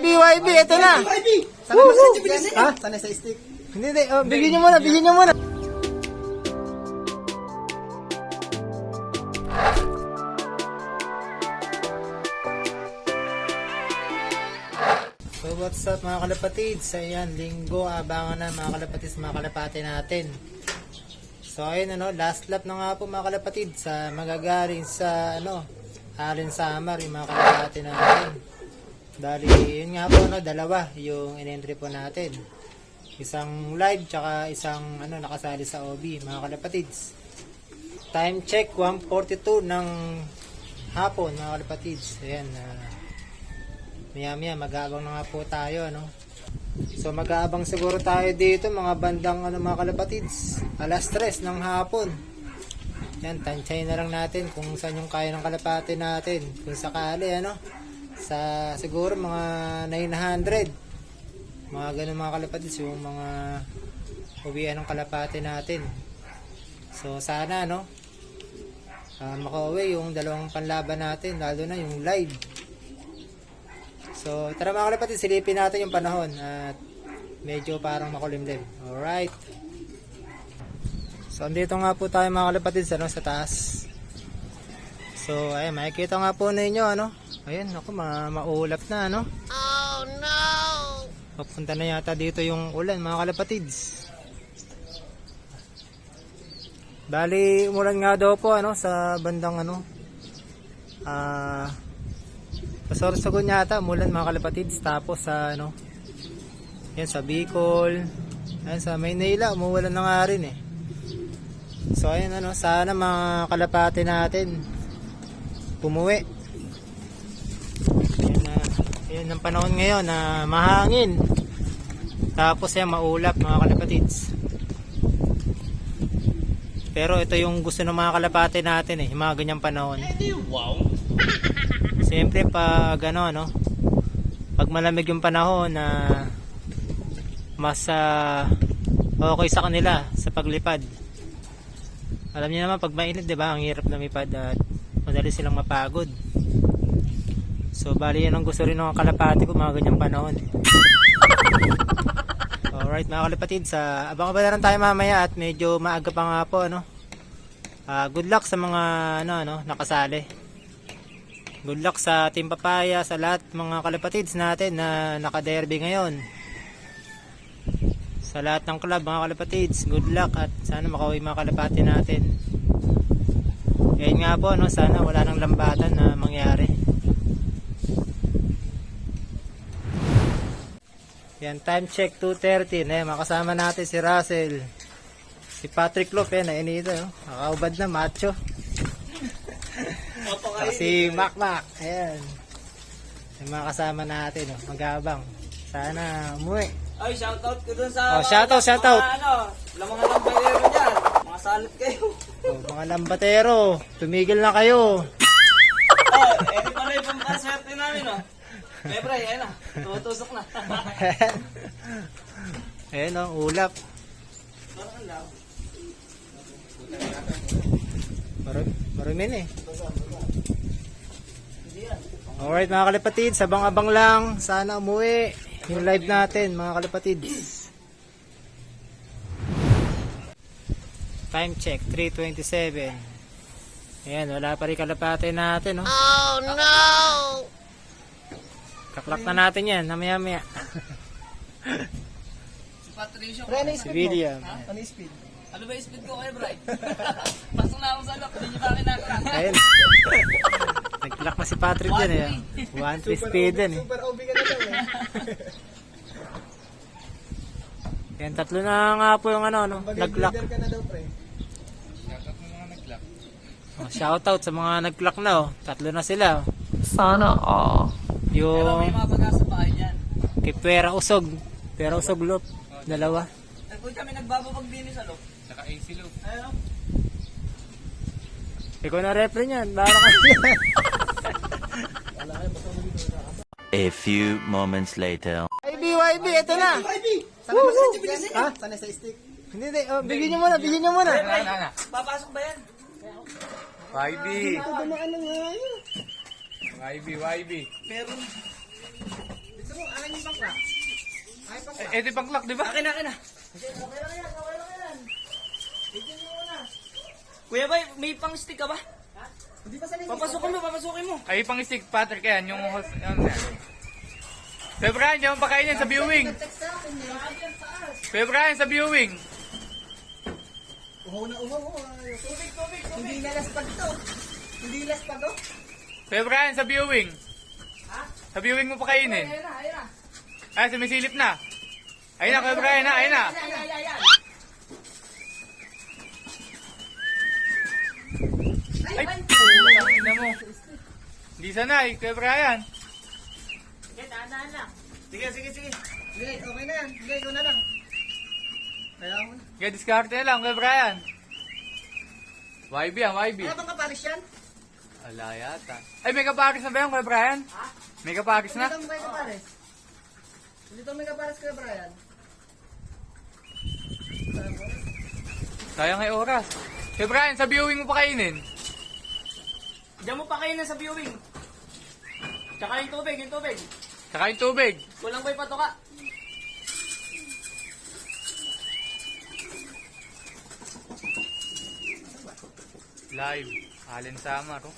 BYB, ito na. Sana ba sa bilisan niya? Sana sa stick. Hindi. Oh, bigyan nyo muna, bigyan nyo muna. So what's up mga kalapatids? Ayan, linggo, abangan na mga kalapatids, mga kalapati natin. So ayun last lap na nga po mga kalapatids sa magagaling sa Allen Summer, yung mga kalapati natin. Dali, yun nga po dalawa yung in-entry po natin. Isang live tsaka isang nakasali sa OB mga kalapatids. Time check 1:42 ng hapon mga kalapatids. Ayan, maya mag-aabang na nga po tayo So mag-aabang siguro tayo dito mga bandang mga kalapatids, alas 3 ng hapon. Yan, tansyahin na lang natin kung saan yung kaya ng kalapati natin. Kung sakali sa siguro mga 900, mga ganun mga kalapatids yung mga uwian ng kalapati natin. So sana makauwi yung dalawang panlaban natin, lalo na yung live. So tara mga kalapatids, silipin natin yung panahon at medyo parang makulimlim. Alright. So andito nga po tayo mga kalapatids sa taas. So ayun, makikita nga po ninyo ayun, maulap na Oh no! Papunta na yata dito yung ulan mga kalapatids. Bali umulan nga daw po sa bandang Sorsogon yata umulan mga kalapatids. Tapos sa yan sa Bicol, yan sa Maynila umuulan na nga rin So ayun sana mga kalapati natin pumuwi. Yan ang panahon ngayon na mahangin. Tapos yan maulap mga kalapatids. Pero ito yung gusto ng mga kalapati natin yung mga ganyang panahon. Wow. Siyempre pag pag malamig yung panahon na mas okay sa kanila sa paglipad. Alam niyo naman pag mainit, 'di ba? Ang hirap lumipad at madali silang mapagod. So bali yan ang gusto rin ng kalapati ko mga ganyang panahon. Alright mga kalapatid, abang ba na rin tayo mamaya at medyo maaga pa nga po good luck sa mga nakasali. Good luck sa Team Papaya, sa lahat mga kalapatids natin na naka-derby ngayon. Sa lahat ng club mga kalapatids, good luck at sana makauwi mga kalapati natin. Ngayon nga po sana wala nang lambatan na mangyari. Yan, time check 2:30 makasama natin si Russell, si Patrick Lopez inito kakaubad na macho. Si Macmac, ayan yung mga kasama natin mag-aabang, sana umuwi. Ay, shoutout ko dun sa shoutout mga lambayero dyan, mga salit kayo. Mga lambatero, tumigil na kayo. Edi pala yung pangkaswerte namin Bebra, ayan na, tutusok na. Ayan ulap. Marumi Alright mga kalapatid, abang-abang lang, sana umuwi yung live natin mga kalapatid. Time check 3:27. Ayan, wala pa rin kalapati natin Oh no! Kaklak na natin yan, namaya-maya. Si Patricio. Si William. Ano yung speed? Ano ba yung speed ko kayo, Bray? Pasok na ako sa lock, hindi nyo ba kinakalang? Ayun. Nag-clock na si Patrick dyan 1-3 speed din Super OB ka na daw Yan, tatlo na nga po yung nag-clock. ka na daw, pre. Shoutout sa mga nag-clock na tatlo na sila Sana all. Pero may Yung mga pag-asa pa kayo dyan. kay Pera Usog Lop, dalawa. Nagpunta kami nagbababag din sa loop. Saka AC loop. Ayun Ikaw na repre niyan, baka kasi yan. A few moments later. YB, ito na. Sana ba sa bilisan niya? Sana sa stick. Hindi, bigyan nyo muna. Papasok ba yan? YB. Ito dumaan na nga yun. YB. Meron. Ito yung pang-clock, di ba? Akin na. Kuya Bay, may pang stick ka ba? Papasukin mo. Ay, pang-stick, Patrick, yan. Yung host, yan. Kuya Brian, diyan mo pakainin sa viewing. Kuya Brian, sa viewing. Hindi nalaspag to. Hindi laspag to. Kuya Brian, sa viewing. Sa viewing mo pakainin. Ay, sumisilip na. Ayun na, Kuya Brian, na, ayun na. Ay, putang ina mo. Hindi sanay, Kuya Brian. Sige. Sige, okay na yan. Sige, ikaw na lang. Kailangan mo. Kaya diskarte na lang, Kuya Brian. YB yan, YB. Wala bang kaparis yan? Wala yata. Ay, may kaparis na ba yan, Kuya Brian? May kaparis na? Dito may kaparis. Dito may kaparis ka, Brian. Sayang ay oras. Kuya Brian, sa viewing mo pakainin. Diyan mo pa kayo na sa viewing. Tsaka yung tubig. Saka yung tubig. Kulang ba yung patoka? Live. Allen Samar, oh.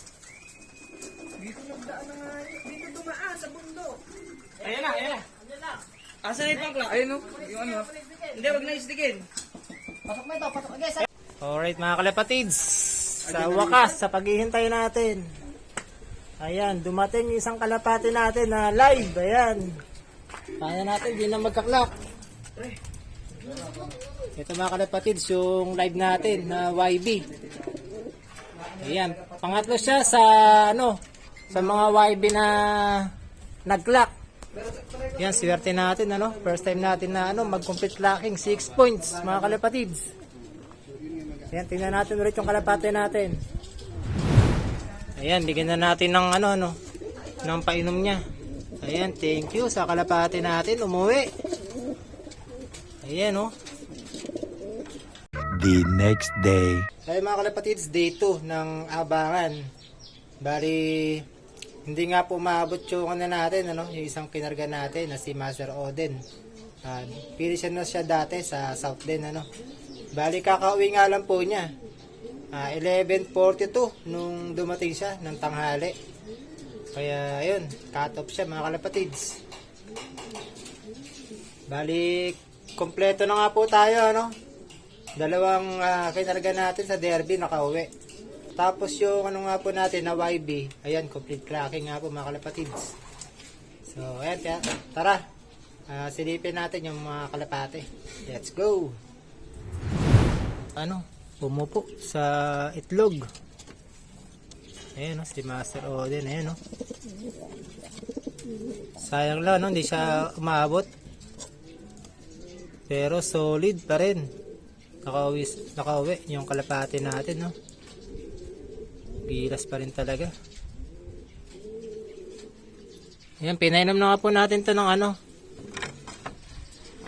Dito nagdaan na nga. Dito dumaan sa bundok. Ayan na. Asan na yung pang clock? Ayun, oh. Yung ano. Hindi, wag na istigin. Pasok mo ito, pasok. Okay, alright mga kalapatids. Sa wakas, sa paghihintay natin. Ayan, dumating yung isang kalapati natin na live. Ayan. Paano natin, di na magkaklak. Ito mga kalapatids, yung live natin na YB. Ayan, pangatlo siya sa sa mga YB na nag-clock. Yan, swerte natin, first time natin na mag-complete clocking, 6 points, mga kalapatids. Ayan, tingnan natin ulit yung kalapate natin. Ayan, bigyan na natin ng ng painom niya. Ayan, thank you sa kalapate natin, umuwi. Ayan, The next day. Ay mga kalapatids, day 2 ng abangan. Bali, hindi nga po maabot yung natin, yung isang kinarga natin na si Master Oden. Pili siya na siya dati sa South din, Bali, kakauwi nga lang po niya. 11:42 nung dumating siya ng tanghali. Kaya, ayun, cut off siya mga kalapatids. Bali, kompleto na nga po tayo, Dalawang kinarga natin sa derby, nakauwi. Tapos yung nga po natin na YB, ayan, complete clocking nga po mga kalapatids. So, ayan, tara. Silipin natin yung mga kalapate. Let's go! Pumupo sa itlog. Ayan, si Master Oden, ayan, sayang lang, hindi siya umabot. Pero solid pa rin. Nakauwi yung kalapate natin, Gilas pa rin talaga. Ayan, pinainom na nga po natin to ng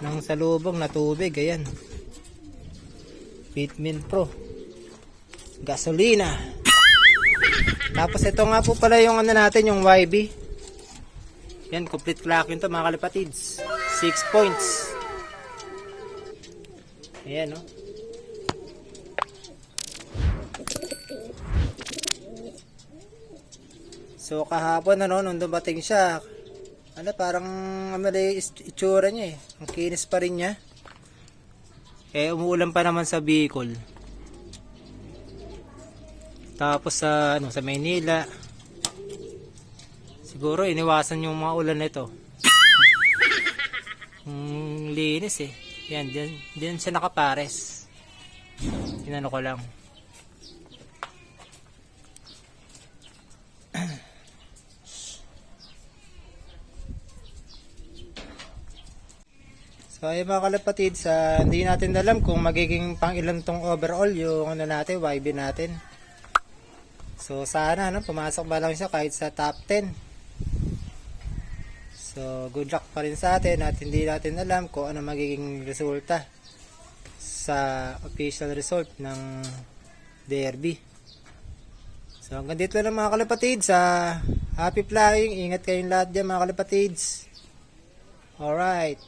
ng salubong na tubig, ayan. Bitmin Pro gasolina. Tapos ito nga po pala yung natin, yung YB. Yan, complete clocking to mga kalapatids. 6 points. Ayan, So kahapon nung dumating siya, parang mali itsura niya Ang kinis pa rin niya. Umuulan pa naman sa Bicol. Tapos sa Maynila. Siguro iniwasan yung mga ulan nito. Linis Yan, diyan siya nakapares. Inano ko lang. So ay mga kalapatid, hindi natin alam kung magiging pang ilan tong overall yung natin, YB natin. So sana pumasok ba lang siya kahit sa top 10. So good luck pa rin sa atin at hindi natin alam kung ano magiging resulta sa official result ng derby. So hanggang dito lang mga kalapatids, happy flying, ingat kayong lahat dyan mga kalapatids. Alright.